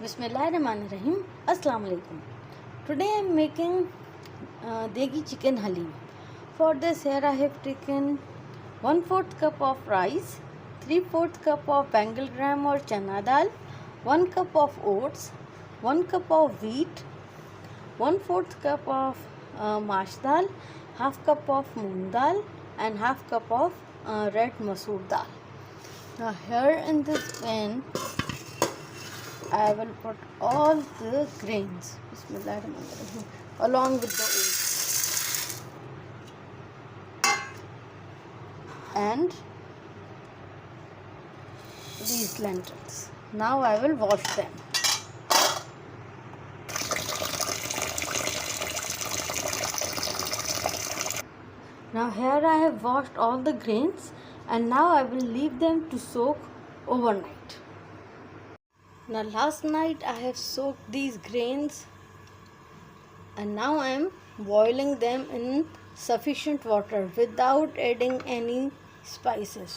Bismillahirrahmanirrahim. Assalamu alaikum. Today I am making degi chicken halim. For this here I have taken 1/4 cup of rice, 3/4 cup of bengal gram or chana dal, 1 cup of oats, 1 cup of wheat, 1/4 cup of mash dal, half cup of moong dal and half cup of red masoor dal. Now here in this pan I will put all the grains along with the oats and these lentils. Now I will wash them. Now here I have washed all the grains and now I will leave them to soak overnight. Now last night I have soaked these grains and now I am boiling them in sufficient water without adding any spices.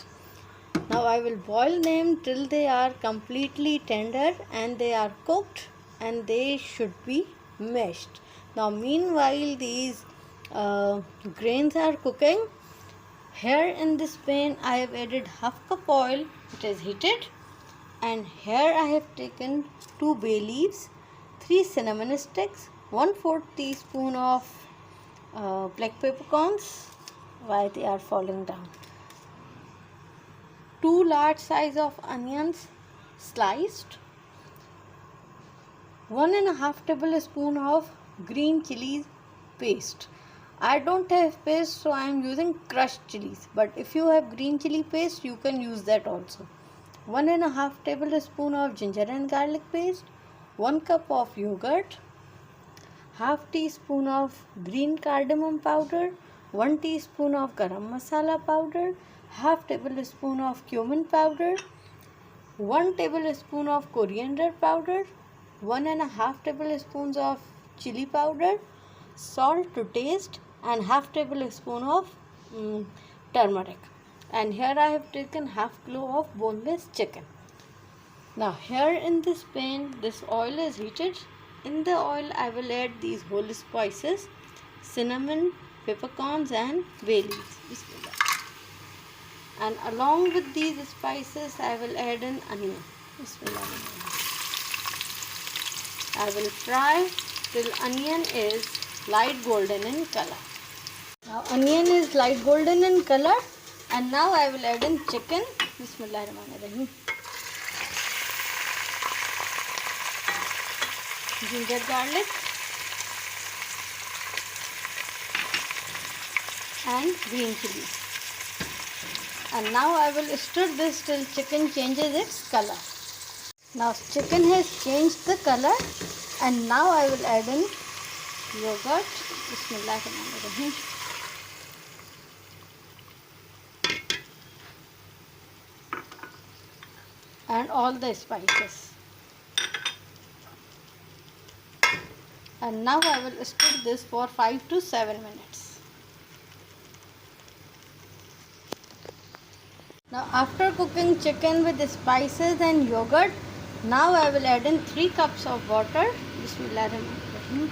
Now I will boil them till they are completely tender and they are cooked and they should be mashed. Now meanwhile these grains are cooking. Here in this pan I have added half cup oil. It is heated. And here I have taken 2 bay leaves, 3 cinnamon sticks, 1/4 teaspoon of black peppercorns. Why they are falling down? 2 large size of onions sliced, 1.5 tablespoon of green chilies paste. I don't have paste, so I am using crushed chilies. But if you have green chili paste, you can use that also. 1.5 tablespoon of ginger and garlic paste, 1 cup of yogurt, half teaspoon of green cardamom powder, 1 teaspoon of garam masala powder, half tablespoon of cumin powder, 1 tablespoon of coriander powder, 1.5 tablespoons of chili powder, salt to taste and half tablespoon of turmeric. And here I have taken half kilo of boneless chicken. Now here in this pan, this oil is heated. In the oil I will add these whole spices, cinnamon, peppercorns and bay leaves. And along with these spices I will add an onion. I will fry till onion is light golden in color. Now onion is light golden in color. And now I will add in chicken. Bismillahirrahmanirrahim. Ginger garlic and green chili. And now I will stir this till chicken changes its color. Now chicken has changed the color and now I will add in yogurt. Bismillahirrahmanirrahim. And all the spices. And now I will stir this for 5 to 7 minutes. Now after cooking chicken with the spices and yogurt, now I will add in 3 cups of water. Bismillahirrahmanirrahim.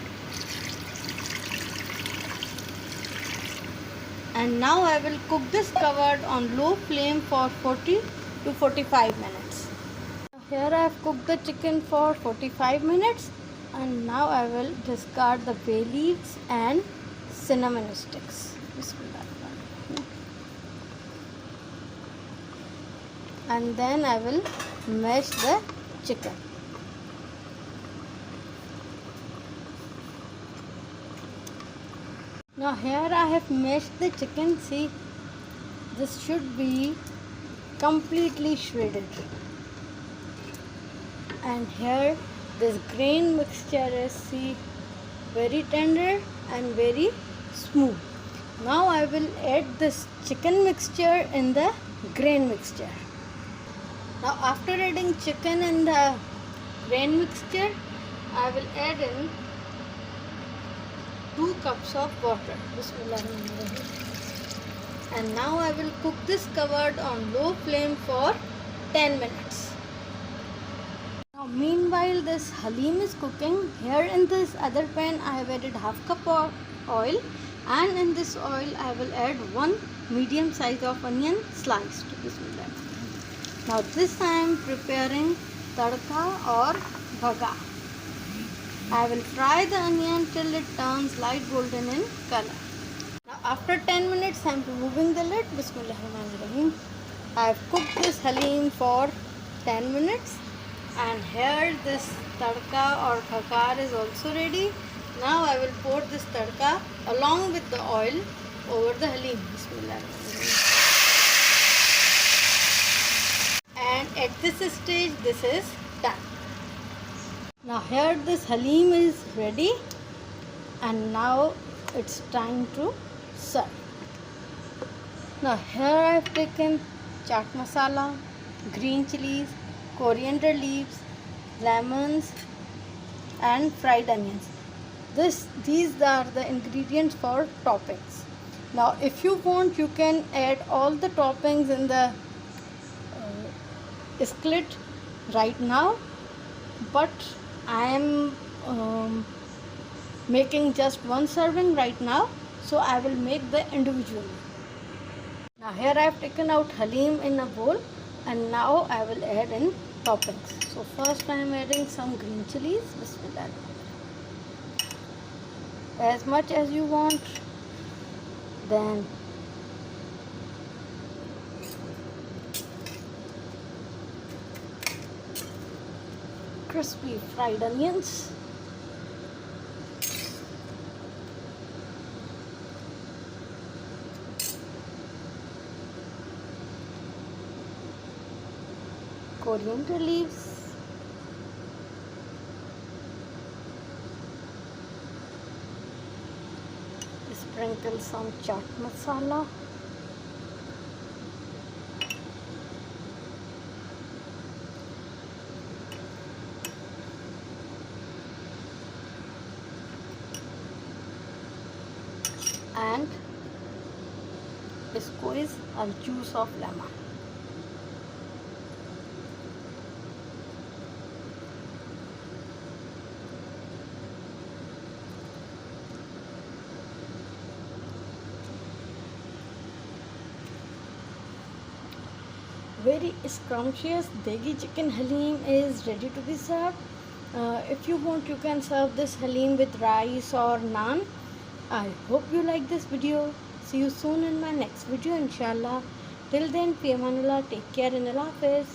And now I will cook this covered on low flame for 40 to 45 minutes. Here I have cooked the chicken for 45 minutes and now I will discard the bay leaves and cinnamon sticks. And then I will mash the chicken. Now here I have mashed the chicken. See, this should be completely shredded. And here this grain mixture is very tender and very smooth. Now I will add this chicken mixture in the grain mixture. Now after adding chicken in the grain mixture, I will add in 2 cups of water. Bismillahirrahmanirrahim. And now I will cook this covered on low flame for 10 minutes. Now meanwhile while this halim is cooking, here in this other pan I have added half cup of oil, and in this oil I will add one medium size of onion sliced. Bismillah. Now this I am preparing tadka or bhaga. I will fry the onion till it turns light golden in color. Now after 10 minutes I am removing the lid. Bismillahirrahmanirrahim. I have cooked this halim for 10 minutes, and here this tadka or bhagar is also ready. Now I will pour this tadka along with the oil over the halim. Bismillahirrahmanirrahim. And at this stage this is done. Now here this halim is ready, and now it's time to serve. Now here I have taken chaat masala, green chilies, coriander leaves, lemons and fried onions. These are the ingredients for toppings. Now if you want, you can add all the toppings in the skillet right now, but I am making just one serving right now, so I will make the individual. Now here I have taken out halim in a bowl, and now I will add in toppings. So first I am adding some green chilies. Bismillah. As much as you want. Then crispy fried onions. Coriander leaves. Sprinkle some chaat masala. And squeeze a juice of lemon. Very scrumptious Degi chicken halim is ready to be served. If you want, you can serve this halim with rice or naan. I hope you like this video. See you soon in my next video, inshallah. Till then, fi amanullah, take care and Allah Hafiz.